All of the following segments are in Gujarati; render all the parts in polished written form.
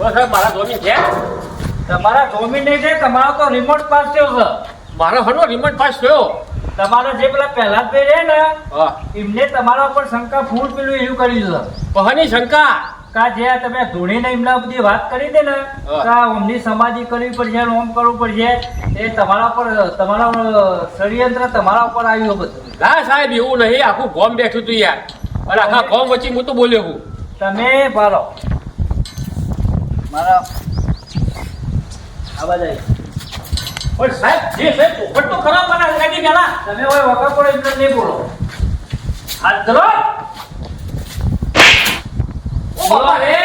બોલો સાહેબ, મારા જમીન છે? તમારા જમીન નહીં છે, તમારો તો રિમોટ પાસ થયો છે. મારો હનો રિમોટ પાસ થયો. તમારા જે પેલા પહેલા જ છે ને હા. એમને તમારા ઉપર શંકા ફૂલ પેલું એવું કર્યું છે. કહની શંકા. કા જે તમે ધોણીને એમના બધી વાત કરી દે ને કા ઓમની સમાધિ કરવી પડશે, ઓમ કરવું પડશે, એ તમારા પર તમારા ષડયંત્ર તમારા ઉપર આવ્યું બધું. ના સાહેબ, એવું નહીં. આખું ગોમ બેઠું તું યાર, અને આખા ગોમ વચ્ચે હું તો બોલ્યો હું. તમે ભારો મારા આવાજ આવી. પણ સાહેબ, જે સાહેબ પોપટ તો ખરાબ બના લાગી ગયેલા. તમે હોય વખત પડે એટલે નહીં બોલો. હાથ ધરો. ઓ બાબા રે.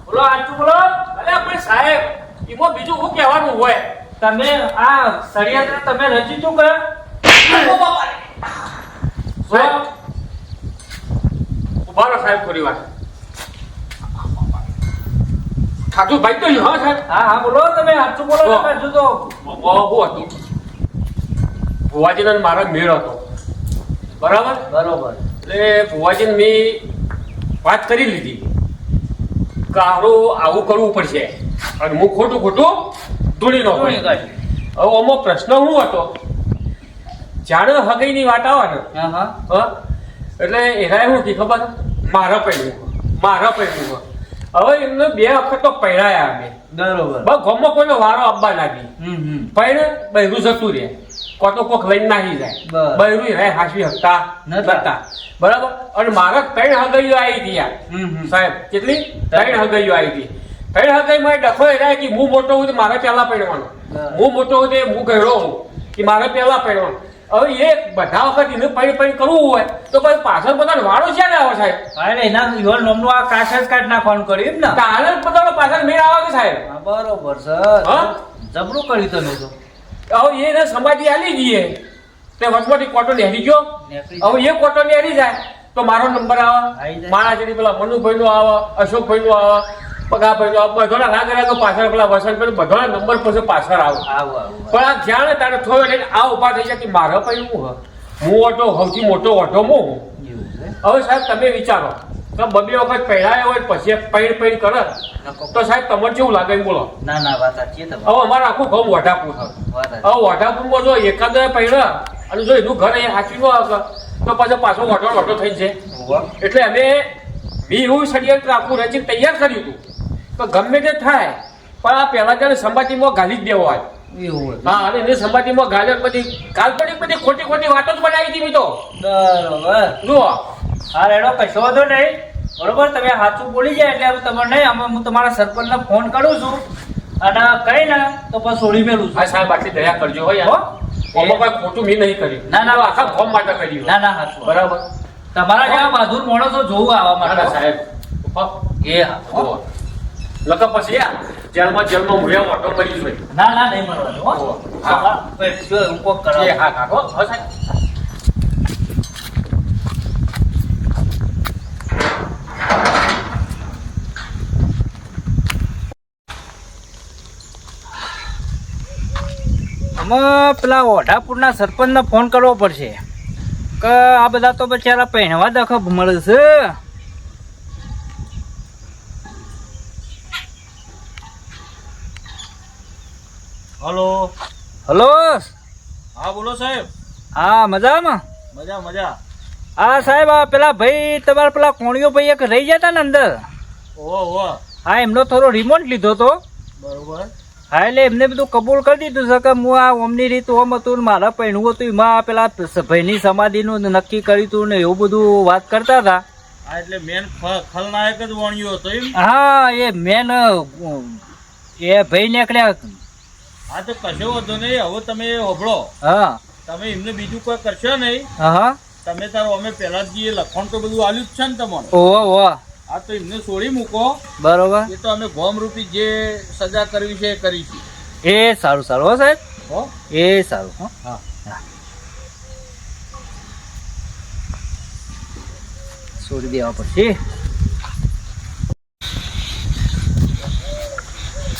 બોલો આચું બોલો. અરે પણ સાહેબ, એમાં બીજું શું કહેવાનું હોય? તમે આ ષડયંત્ર તમે રચી શું કરે? ઓ બાબા રે. સાહેબ, ઉભા રહો સાહેબ થોડી વાર. ખાધું ભાઈ તો હા સાહેબ. હા હા બોલો, તમે આચું બોલો. તમે શું તો શું હતું? ભુવાજીનો ને મારો મેળ હતો, બરાબર? બરોબર. એટલે ભુવાજીને મેં વાત કરી લીધી કે આવું કરવું પડશે, અને હું ખોટું ધૂણી નો ધૂણી કાઢી. હવે આમાં પ્રશ્ન શું હતો? જાણે હગઈની વાત આવે ને, હા હા એટલે એના શું કે ખબર? મારા પૈણું. હવે એમને 2 વખત તો પૈણાયા અમે. બરોબર. બસ ગામમાં કોઈનો વારો આપવા લાગી. પૈણ બૈરું જતું રહે, કોતો કોક લઈને નાહી જાય. બસ. બૈરું રહે હાસવી હકતા નતા, બરાબર? અને મારા 3 હગઈઓ આવી હતી યાર સાહેબ. કેટલી? 3 હગઈઓ આવી હતી. 3 હગઈમાં ડખો એ રહ્યા કે હું મોટો હું તો મારે પહેલા પૈણવાનો, હું મોટો હું તો હું ગયડો હું કે મારે પહેલા પૈણવાનો. હવે એ બધા વખત એને પૈણ કરવું હોય તો પછી પાછળ બધા વાળો છે ને આવે સાહેબ. અરે એના યુવન નામનું આ કાશ જ કાઢ નાખવાનું કર્યું એમ ને? તારે બધા પાછળ મેળ આવે કે સાહેબ? હા બરોબર સર. હા? જબરું કર્યું તમે તો. હવે એને સમાધિ આલી દઈએ તે વચમાંથી કોટો નેહરી ગયો. નેકળી હવે એ કોટો નેહરી જાય તો મારો નંબર આવે, આવી જાય. મારા જેડી પેલા મનુભાઈ નો આવે, અશોકભાઈ નો આવે, પગાભાઈ નો આવે, બધાના રાગ રાગ પાછળ પેલા વસંતભાઈ બધાના નંબર પછી પાછળ આવે. આવું પણ આ જાણે તારે થોડો લઈને આ ઉભા થઈ જાય કે મારા ભાઈ હું ઓટો સૌથી મોટો ઓટો હું. હવે સાહેબ તમે વિચારો કે 2 વખત પહેરાયો હોય પછી પૈણ કરે તો સાહેબ તમને કેવું લાગે એમ બોલો? ના ના વાત સાચી છે હવે અમારે આખું ઘઉં વઢાપુર હવે વઢાપુરમાં જો એકાદ પૈણા અને જો એનું ઘર અહીંયા હાચવી ન આવે તો પાછો વટો થઈ છે. એટલે અમે એવું ષડયંત્ર આખું રચીને તૈયાર કર્યું હતું તો ગમે તે થાય પણ આ પહેલા જયારે સંમતિમાં ગાલી જ દેવો હોય. એવું હા, અને એને સંમતિમાં ગાલ્યો બધી કાલ્પનિક બધી ખોટી વાતો જ બનાવી હતી. તો બરોબર. જુઓ, હા રેડો કશો વાંધો નહીં. બરોબર, તમે સાચું બોલી જાય એટલે હવે તમારે નહીં, અમે હું તમારા સરપંચને ફોન કરું છું અને કઈ ને તો પછી છોડી મેલું છું. આ સાહેબ આટલી દયા કરજો હોય યાર. આમાં કોઈ ખોટું મેં નહીં કર્યું. ના, ના. આખા ફોર્મ માટે કર્યું. ના ના સાચું. બરાબર. તમારા જેવા બહાદુર માણસો જોવું આવા મારા માટે સાહેબ એ હા. જુઓ, લખો પછી જેલમાં મુળ્યા ઓટો કરી જોઈએ. ના ના નહીં મળવાનું હો. હા. હા શું હું કોક કરાવું. એ હા કાકો. હા સાહેબ. અમે પેલા ઓઢાપુરના સરપંચને ફોન કરવો પડશે કે આ બધા તો બચારા પહેરવા દખો મળે છે. હલો. હલો. હા બોલો સાહેબ. હા મજામાં? મજા. હા સાહેબ, આ પેલા ભાઈ તમારા પેલા કોણીઓ ભાઈ એક રહી જતા ને અંદર. ઓહો. હા, એમનો થોડો રિમોટ લીધો તો. બરોબર. હા, એટલે એમને બધું કબૂલ કરી દીધું છે કે હું આ ઓમની રીત ઓમ હતું ને મારા પહેણું હતું એમાં પેલા ભાઈની સમાધિનું નક્કી કર્યું હતું ને એવું બધું વાત કરતા હતા. હા એટલે મેન ખલનાયક જ વણ્યો હતો એમ. હા, એ મેન એ ભાઈ નીકળ્યા. હા તો કશો વાંધો નહીં. હવે તમે હોભળો, હા તમે એમને બીજું કોઈ કરશો નહીં. હા તમે તારો અમે પહેલા જ જે લખણ તો બધું આલ્યું જ છે ને તમને. ઓહો. હા તો એમને છોડી મૂકો. બરોબર. એ તો અમે ગોમ રૂપી જે સજા કરવી છે એ કરીશું. એ સારું સારું હો સાહેબ. હો. એ સારું. હો હા. છોડી દેવા પડશે.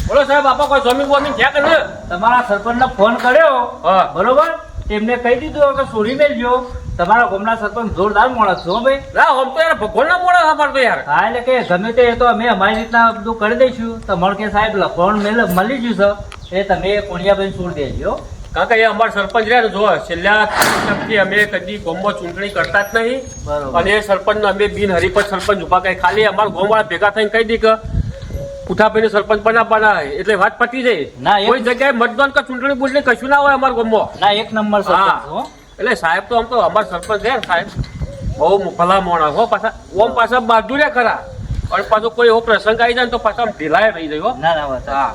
બોલો સાહેબ, આપા કોઈ જમીન બોમીન છે કે નહીં? તમારા સરપંચને ફોન કર્યો. હા. બરોબર, તેમને કહી દીધું કે છોડી મેલજો તમારા ગામના સરપંચ જોરદાર માણસ છો ભાઈ. ના આમ તો યાર ભગવાનના મોડા સાંભળતો યાર. હા એટલે કે ગમે તે તો અમે અમારી રીતના બધું કરી દઈશું. તમારે કે સાહેબ લખવાનું મળી ગયું છે એ તમે કોણિયાભાઈ છોડી દેજો. કારણ કે એ અમારા સરપંચ રહ્યા ને જો છેલ્લા વર્ષથી અમે કદી ગામમાં ચૂંટણી કરતા જ નહીં. બરોબર. અને એ સરપંચ અમે બિનહરીફ સરપંચ ઉભા કરી ખાલી અમારા ગામવાળા ભેગા થઈને કહી દી કે ઉઠાભાઈને સરપંચ બનાવવાના એટલે વાત પતી જાય. ના, કોઈ જગ્યાએ મતદાન કે ચૂંટણી બૂંટણી કશું ના હોય અમારા ગામમાં. ના એક નંબર સરપંચ હો. એટલે સાહેબ તો આમ તો અમારા સરપંચ છે સાહેબ બહુ ભલા મોણા હો. પાછા ઓમ પાછા બહાદુર્યા ખરા અને પાછું કોઈ એવો પ્રસંગ આવી જાય ને તો પાછા આમ ઢીલાય રહી જાય હો. ના ના વાત. હા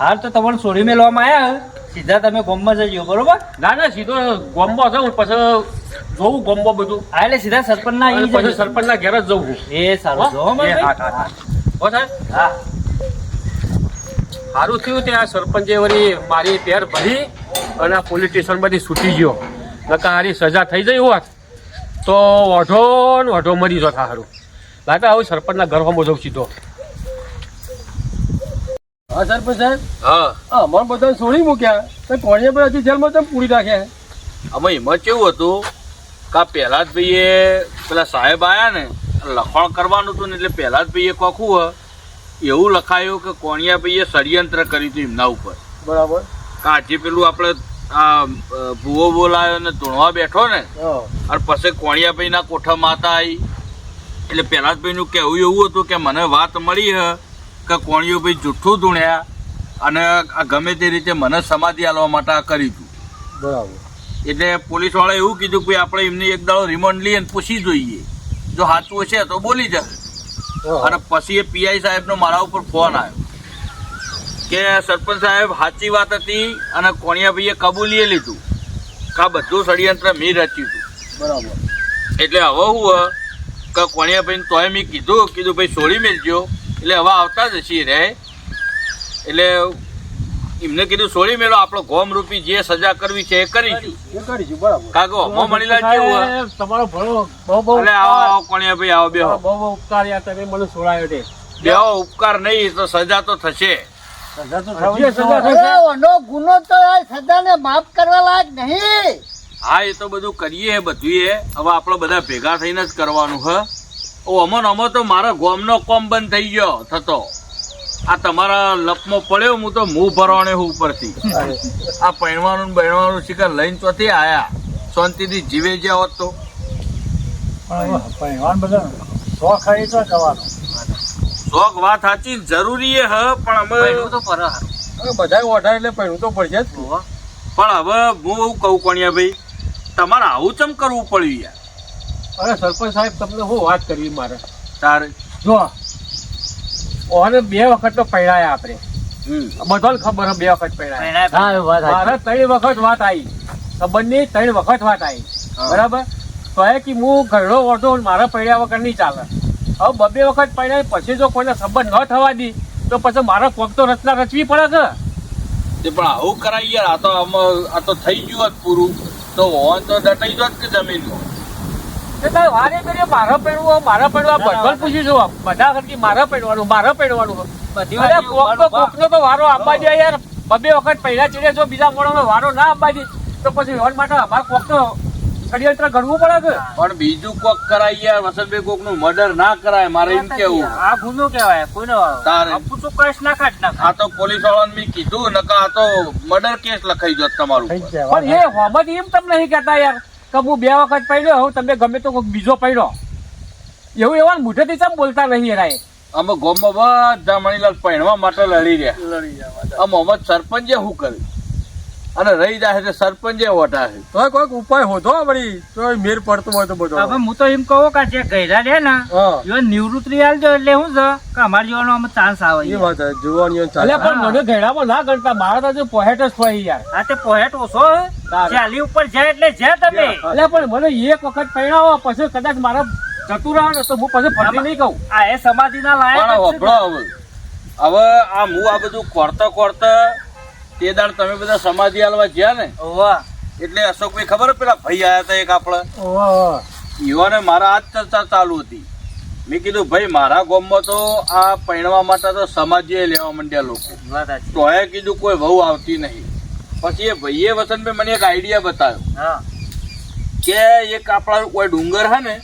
હાલ તો તમને છોડી મેળવામાં આવ્યા સીધા તમે ગામમાં જજો બરોબર. ના ના સીધો ગોમ્બો છે હું પછી જોવું ગોમ્બો બધું હા એટલે સીધા સરપંચ ના અને પછી સરપંચના ઘેર જ જવું. એ સારું જો એ હા હા હો સાહેબ. હા સારું થયું ત્યાં સરપંચે વળી મારી પેર ભરી અને આ પોલીસ સ્ટેશન માંથી છૂટી ગયો. નકા હારી સજા થઈ જઈ હોત તો વઢો મરી જતા સારું લાગે. હવે સરપંચના ઘર હમો જવું સીધો. હા સરપંચ સાહેબ, હા અમારે બધાને છોડી મૂક્યા તો કોણીએ પણ હજુ જેલમાં તો પૂરી રાખ્યા. આમાં એમાં કેવું હતું કે પહેલા જ ભાઈએ પેલા સાહેબ આયા ને લખાણ કરવાનું હતું ને એટલે પહેલા જ ભાઈએ કોખું એવું લખાયું કે કોણિયા ભાઈએ ષડયંત્ર કર્યું હતું એમના ઉપર. બરાબર. કે આજે પેલું આપણે આ ભૂવો બોલાયો ને ધૂણવા બેઠો ને હા. અને પછી કોણિયાભાઈના કોઠા માતા આવી એટલે પહેલા જ ભાઈનું કહેવું એવું હતું કે મને વાત મળી હે કે કોણિયોભાઈ જુઠ્ઠું ધૂણ્યા અને આ ગમે તે રીતે મને સમાધિ આલવા માટે આ કર્યું હતું. બરાબર. એટલે પોલીસવાળાએ એવું કીધું કે આપણે એમને એક દાડો રિમાન્ડ લઈએ ને પૂછી જોઈએ જો સાચું હશે તો બોલી જશે. અને પછી એ પીઆઈ સાહેબનો મારા ઉપર ફોન આવ્યો કે સરપંચ સાહેબ સાચી વાત હતી અને કોણિયાભાઈએ કબૂલીએ લીધું કે આ બધું ષડયંત્ર મેં રચ્યું હતું. બરાબર. એટલે હવે હું કે કોણિયાભાઈને તોય મેં કીધું ભાઈ છોડી મેલજો એટલે હવે આવતા જ હશે રે. એટલે એમને કીધું છોડી મેલો આપણો ગોમ રૂપી જે સજા કરવી છે એ કરીશું. એ કરીશું. બરાબર. કાગો મો મણીલાલ કેવું હે? તમારો ભણો બહુ બહુ એટલે આવો કોણિયાભાઈ આવો બેહો. બહુ બહુ ઉપકાર યાર તમે મને છોડાયો તે. બેહો ઉપકાર નહીં તો સજા તો થશે. સજા તો હજી થવી સજા જ થશે. ઓનો ગુનો તો આ સજાને માફ કરવા લાયક નહીં. હા એ તો બધું કરીએ બધું એ હવે આપણે બધા ભેગા થઈને જ કરવાનું હ. અમો તો મારા ગોમનો કોમ બંધ થઈ ગયો થતો. આ તમારા લપમાં પડ્યો હું તો મું ભરવાને હું ઉપરથી આ પૈણવાનું ને બહેણવાનું શિખર લઈને ચોથી આયા શાંતિથી જીવે જ્યાં હોત તો. પણ બધા શોખ આવી તો જવાનો. શોખ વાત સાચી જરૂરી હ પણ અમે તો પર બધા ઓઢાય એટલે પહેરું તો પડશે જ. પણ હવે હું એવું કહું કોણિયાભાઈ તમારે આવું ચમ કરવું પડ્યું યાર. અરે સરપંચ સાહેબ તમને શું વાત કરવી મારે. તારે જો ઓને 2 વખત તો પૈણાયા આપણે બધાને ખબર હે 2 વખત પૈણાયા. હા એ વાત મારે 3 વખત વાત આવી સંબંધની 3 વખત વાત આવી. બરાબર તો એ કે હું ઘરડો ઓઢો મારા પૈણ્યા વગર નહીં ચાલે. હવે 2 વખત પૈણાય પછી જો કોઈને સંબંધ ન થવા દી તો પછી મારે કોક તો રચના રચવી પડે કે. તે પણ આવું કરાય યાર. આ તો થઈ ગયું હોત પૂરું તો હોન તો દટાઈ જોત કે જમીનમાં. એટલે વારે ઘડીએ મારા પૈણવા બધા પૂછીશું બધા ઘરથી મારા પૈણવાનું બધી અરે વાત કોકનો તો વારો આપવા દે યાર. 2 વખત પૈણા ચીડે જો બીજા મોણોનો વારો ના આપવા દે તો પછી એવા માટે અમારે કોકનો ષડયંત્ર ઘડવું પડે કે. પણ બીજું કોક કરાય યાર. વસંતભાઈ કોક નું મર્ડર ના કરાય મારે એમ કેવું. આ ગુનો કહેવાય કોઈનો તારે. આપું તો કેસ ના કાઢ નાખ. આ તો પોલીસ વાળાને મેં કીધું નકા આ તો મર્ડર કેસ લખાઈ જોત તમારું થઈ ઉપર. જાય. પણ એ હોમત એમ તમને નહીં કહેતા યાર કે હું 2 વખત પૈણ્યો હું તમે ગમે તો કોઈક બીજો પૈણો એવું એવા મુઠેથી ચમ બોલતા નહીં યાર. અમે ગામમાં બધા મણીલાલ પૈણવા માટે લડી રહ્યા. આ મોહમ્મદ સરપંચે શું કર્યું અને રહી જાય છે સરપંચે વટા છે. તો કોઈક ઉપાય હોતો વળી તો મેર પડતો હોય તો બધો. હવે હું તો એમ કહું કે જે ગયરા રે ને હા એ નિવૃત્તિ આલજો એટલે શું છે કે અમારા જેવાનો આમાં ચાન્સ આવે એ વાત છે. જોવાની એટલે પણ મને ઘેડામાં ના ગણતા મારા તો પોહેટ જ હોય યાર. હા તે પોહેટ ઓછો ચાલી ઉપર જાય એટલે જ્યાં તમે એટલે પણ મને 1 વખત પૈણાવો પછી કદાચ મારા જતું રહે ને તો હું પછી ફરી નહીં કહું. આ એ સમાધિના પણ લાયક જ છે. વપડો હવે આ હું આ બધું કરતા તે દાડ તમે બધા સમાધિ આલવા ગયા ને ઓવા. એટલે અશોકભાઈ ખબર હે પેલા ભાઈ આયા હતા એક આપણા ઓહો. યુવાને મારા આ જ ચર્ચા ચાલુ હતી. મેં કીધું ભાઈ મારા ગામમાં તો આ પૈણવા માટે તો સમાધિએ લેવા માંડ્યા લોકો. વાત સાચી. તો એ કીધું કોઈ વહુ આવતી નહીં. પછી એ ભાઈએ વસંતભાઈ મને એક આઈડિયા બતાવ્યો હા કે એક આપણા કોઈ ડુંગર હે ને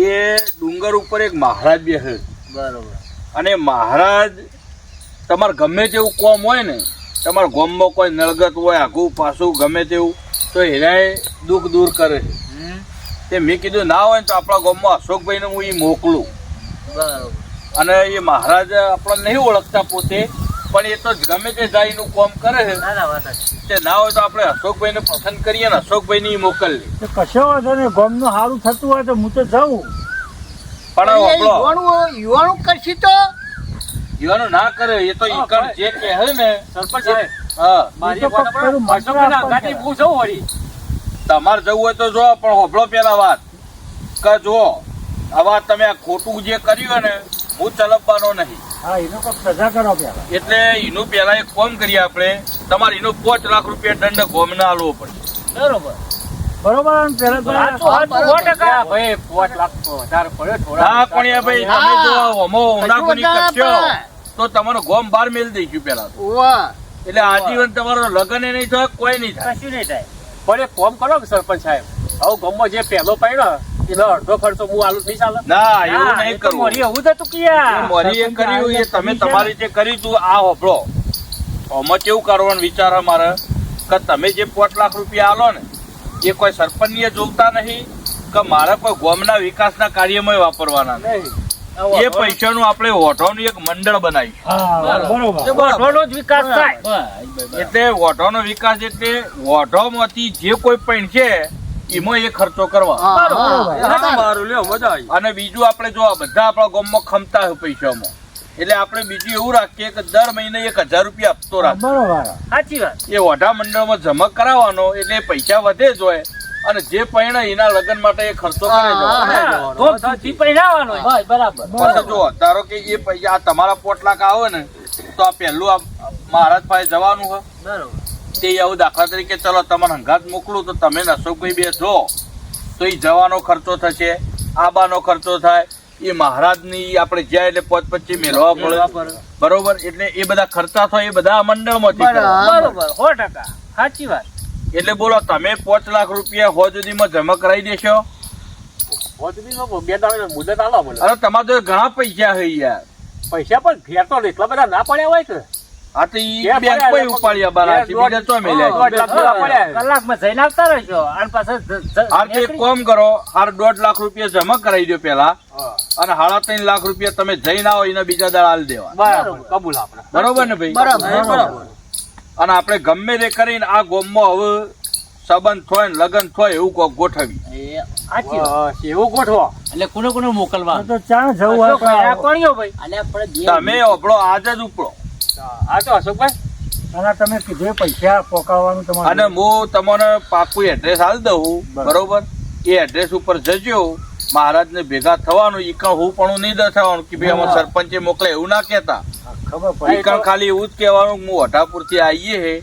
એ ડુંગર ઉપર એક મહારાજ બેસે બરોબર. અને મહારાજ તમારે ગમે તેવું કોમ હોય ને, તમારા ગામમાં કોઈ નળગત હોય આઘું પાછું ગમે તેવું, તો એનાય દુઃખ દૂર કરે છે. તે મેં કીધું ના હોય ને તો આપણા ગામમાં અશોકભાઈને હું એ મોકલું. બરોબર. અને એ મહારાજ આપણને નહીં ઓળખતા પોતે, પણ એ તો ગમે તે જાય એનું કામ કરે છે. ના ના વાત સાચી. તે ના હોય તો આપણે અશોકભાઈને પસંદ કરીએ ને અશોકભાઈને ઈ મોકલીએ. તો કશો વાંધો નહીં, ગામનું સારું થતું હોય તો હું તો જાઉં. પણ આપણો યુવાનું કરશી તો યુવાનો ના કરે, એ તો ઈકણ જે કહે ને સરપંચ સાહેબ હા મારી એક વાત સાંભળો. અશોકભાઈના અંગાથી હું જઉં વળી. તમારે જવું હોય તો જો, પણ હોભળો પેલા વાત કે જો આવા તમે આ ખોટું જે કર્યું ને હું ચલવવાનો નહીં. હા, એનો કંઈક સજા કરો પેલા. એટલે એનું પેલા એક કામ કરીએ આપણે, તમારે એનો 5 લાખ રૂપિયા દંડ ગોમને આલવો પડે. બરોબર. બરોબર. અને પેલા તો હા, ભાઈ 5 લાખ તો વધારે પડ્યો થોડા. હા પણ એ ભાઈ તમે જો અમો ઉનાખોની કરશો તો તમારો ગોમ બહાર મેલ દઈશું પેલા તો. ઓવા એટલે આજીવન તમારો લગ્ન નહીં થાય, કોઈ નહીં થાય. કશું નહીં થાય. પણ એક ફોર્મ કરો કે સરપંચ સાહેબ, હવે ગામમાં જે પહેલો પડ્યો એનો અડધો ખર્ચો હું આલું નહીં ચાલે? ના એવું નહીં કરવું. મોરી એવું થતું કે યાર. મારી એ કર્યું એ તમે તમારી રીતે કર્યું તું. આ હોભળો, આમાં કેવું કરવાનું વિચાર અમારે કે તમે જે 5 લાખ રૂપિયા આલો ને એ કોઈ સરપંચને જોતા નહીં કે મારે કોઈ ગામના વિકાસના કાર્યમાં વાપરવાના નહીં. એ પૈસાનું આપણે ઓઢોનું એક મંડળ બનાવ્યું. હા, બરોબર. તો બધોનો જ વિકાસ થાય. એટલે ઓઢોનો વિકાસ એટલે ઓઢોમાંથી જે કોઈ પણ છે એમાં એ ખર્ચો કરવા. મારું લ્યો મજા આવી. અને બીજું આપણે જો આ બધા આપણા ગામમાં ખમતા હોય પૈસામાં, એટલે આપણે બીજું એવું રાખીએ કે દર મહિને 1000 રૂપિયા આપતો રાખીએ. બરોબર. સાચી વાત. એ ઓઢા મંડળમાં જમા કરાવવાનો, એટલે પૈસા વધે જ હોય અને જે પૈણા એના લગ્ન માટે એ ખર્ચો કરે જ તો સાચી પહેરાવાનો હોય. બરાબર. પછી જો ધારો કે એ પૈસા આ તમારા 5 લાખ આવે ને તો આ પહેલું આ મહારાજ પાસે જવાનું હોય. બરોબર. તે આવું દાખલા તરીકે ચલો તમારે હંગાત મોકલું તો તમે ને અશોકભાઈ બે જો તો એ જવાનો ખર્ચો થશે, આબાનો ખર્ચો થાય, એ મહારાજની આપણે જ્યાં એટલે 5-25 મેળવવા પડે. બરોબર. એટલે એ બધા ખર્ચા થાય એ બધા આ મંડળમાંથી કરવા. બરોબર. 100%. સાચી વાત. એટલે બોલો તમે 5 લાખ રૂપિયા હો સુધીમાં જમા કરાવી દેશો? બે દાડા મુદત આલો મને. અરે તમારે તો ઘણા પૈસા છે યાર. પૈસા પણ ઘેર તો એટલા બધા ના પડ્યા હોય કે આ તો ઈ બેંક કોઈ ઉપાડ્યા બારા છે, બીજા તો મેલ્યા છે. કલાકમાં જઈને આવતા રહેજો. અને પાછા હાર તો એક કામ કરો, હાર 1.5 લાખ રૂપિયા જમા કરાવી દો પેલા, અને 3.5 લાખ રૂપિયા તમે જઈને આવો એના બીજા દાડા આલી દેવા. બરાબર કબૂલ આપણે. બરોબર ને ભાઈ? બરાબર. અને આપણે ગમે તે કરીને આ ગામમાં હવે સંબંધ થાય ને લગ્ન થાય એવું કોક ગોઠવી. બસ, એવું ગોઠવો. એટલે કોને કોને મોકલવા તો ચાણ જવું હોય તો કોણીઓ ભાઈ. તમે ઓપડો આજ જ ઉપડો. આ તો અશોકભાઈ અને તમે કીધું પૈસા પોકાવવાનું તમારે. અને હું તમને પાકું એડ્રેસ આલી દઉં. બરોબર. એ એડ્રેસ ઉપર જજો, મહારાજને ભેગા થવાનું. ઈકણ હું પણ નહીં દર્શાવવાનું કે ભાઈ અમારે સરપંચે મોકલે એવું ના કહેતા. ખબર પડી. ઈકણ ખાલી એવું જ કહેવાનું હું અઢાપુરથી આવીએ હે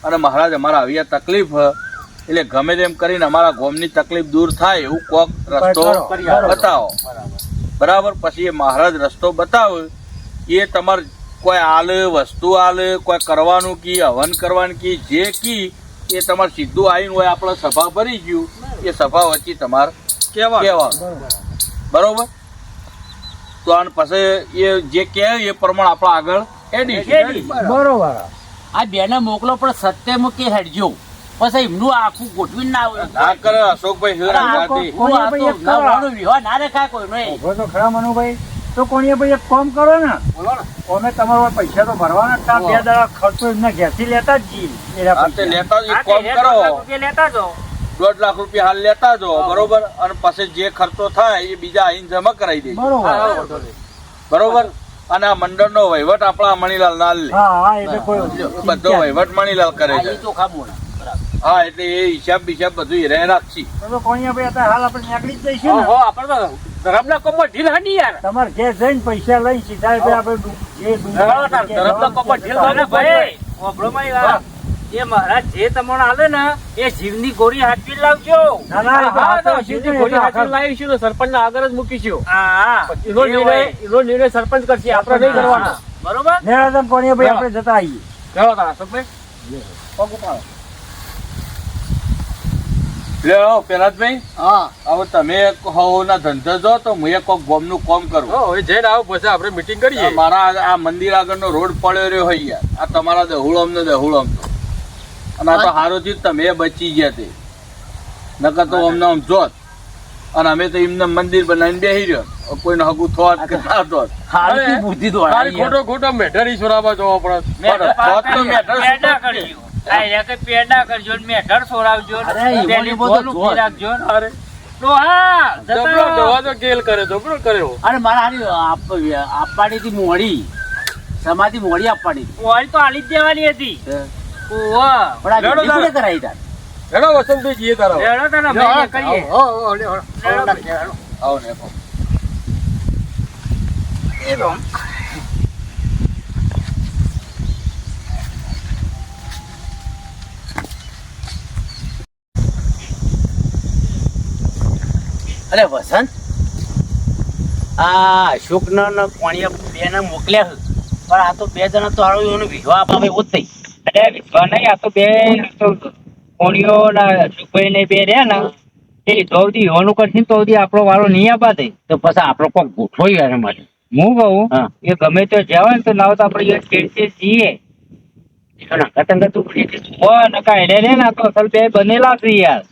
અને મહારાજ અમારા આવી તકલીફ હ, એટલે ગમે તેમ કરીને અમારા ગામની તકલીફ દૂર થાય એવું કોક રસ્તો બતાવો. બરાબર. પછી એ મહારાજ રસ્તો બતાવે, એ તમારે કોઈ આલે વસ્તુ આલે, કોઈ કરવાનું કી હવન કરવાનું કી જે કી એ તમારે સીધું આવીને હોય આપણે સભા ભરી ગયું એ સભા વચ્ચે તમારે કહેવાનું. બરોબર. તો આને પછી એ જે કહે એ પ્રમાણે આપણે આગળ એડી. બરોબર. આ બેને મોકલો પણ સત્ય મૂકી હેડજો, પછી એમનું આખું ગોઠવીને ના આવે. ના કરે અશોકભાઈ હિરાથી. વિવાહ ના રેખાય કોઈ નહીં. ઉભો તો ખરા મનુભાઈ. તો કોણીએ ભાઈ એક કામ કરો ને, અમે તમારા પૈસા તો ભરવાના જ હતા. 2 દાડા ખર્ચો એમને ઘેરથી લેતા જ જઈએ. લેતા જ એક કામ કરો, લેતા જો 1.5 લાખ રૂપિયા હાલ લેતા જો. બરોબર. અને પછી જે ખર્ચો થાય એ બીજા આઈને જમા કરાવી દે. બરોબર. બરોબર. અને આ મંડળનો વહીવટ આપણા મણીલાલ ના લે. હા, એટલે કોઈ બધો વહીવટ મણીલાલ કરે છે. ચોખા બોલા. હા, એટલે એ હિસાબ બિસાબ બધું રહે રાખશી. તો કોણીએ ભાઈ અત્યારે હાલ આપણે નીકળી જ જઈશું ને. ઓહો, આપણે તો ધરમના કોમમાં ઢીલ હાડી યાર. તમારે ઘેર જઈને પૈસા લઈ સીધા આપણે જે ધરમના કોમમાં ઢીલ હાડી ભાઈ. વાપરો મારી વાત. એ મહારાજ જે તમને આલે ને એ જીવની ગોળી હાથવી લાવજો. ના ના, હા, તો સીધી ગોળી હાથે લાવીશું ને સરપંચના આગળ જ મૂકીશું. હા, એનો નિર્ણય સરપંચ કરશે, આપણે નહીં કરવાનો. બરોબર. નેરાદમ કોણીએ ભાઈ આપણે જતા આવીએ. ચલો તારા અશોકભાઈ પગ ઉપાડો. લે પેલાભાઈ હા હવે તમે હો ના ધંધો જો તો હું એક ગોમનું કામ કરું હા હવે જઈને આવો પછી આપણે મીટિંગ કરીએ. મારા આ મંદિર આગળનો રોડ પડ્યો રહ્યો હોય યાર આ તમારા દહુળમ ને દહુળમ અને આ તો હારું થયું તમે બચી ગયા તે નકર તો અમને આમ જોત અને અમે તો એમને મંદિર બનાવીને બેસી રહ્યો કોઈને હગું થોત કે ના થોત હાલતી બુદ્ધિ તો તારી ખોટો ખોટો મેઢર ઈશ્વરાબા જોવા પડે. થોત તો મેટર પેડા કરજો આ રે કે પેડા કરજો ને મેઠર સોરાવજો ને અરે, ઈ પેલી બધું ગોળ ઊભી જોત. રાખજો ને. અરે તો હા જબરો જતા દવા તો કેલ કરે જબરો કર્યો. અરે મારા હારી આપવાની હતી મોડી સમાધિ મોડી આપવાની હતી. ઓય તો આલી જ દેવાની હતી ઓવા પણ આ લેડો જલ્દી તારે. કોને કરાવી તાર? હેડો વસંતભાઈ જઈએ તારા. લેડો તને હો, ભાઈ કરીએ હો, હો, લે, હો, હો, નાખીએ, હેડો. આવો ને આવો. અરે વસંત આ અશોક ને કોણિયા બે ને મોકલ્યા છે. પણ આ તો બે જણા તો હારું એનો વિવાહ અપાવે એવું જ નહીં. અરે વિશ્વા નહીં આ તો બે કોણીઓ ના અશોકભાઈ ને બે રહ્યા ને એ સૌથી હોનું કરશે તો સુધી આપણો વાળો નહીં આપા દે તો પછી આપણો કોક ગોઠવાઈ ગયા એના માટે. હું કહું હા. એ ગમે તો જવાય ને તો લાવ તો આપણે ખેડશે જઈએ નકા એને રે ને આ તો અસલ બે બનેલા છે યાર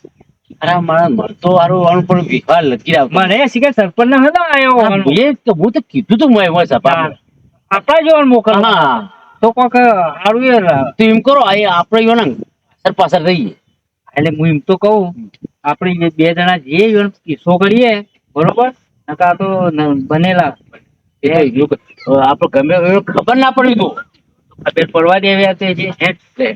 અરે મારા મળતો હારું વાળું પણ વિવાહ લખી રાખ. મને શીખે સરપંચ ના હતો આવ્યો હું તો કીધું તું મેં એમાં સભા. આપણા જોવાનું મોકલ હા તો કોક સારું યાર તો એમ કરો આ આપણે યો ને સર પાછળ રહીએ. એટલે હું એમ તો કહું આપણે બે જણા જઈએ ઈવન કિસ્સો કરીએ બરોબર નકા તો બનેલા આપડે ગમે એવી ખબર ના પડી તો ખબર પડવા દેવ્યા તે જે એટલે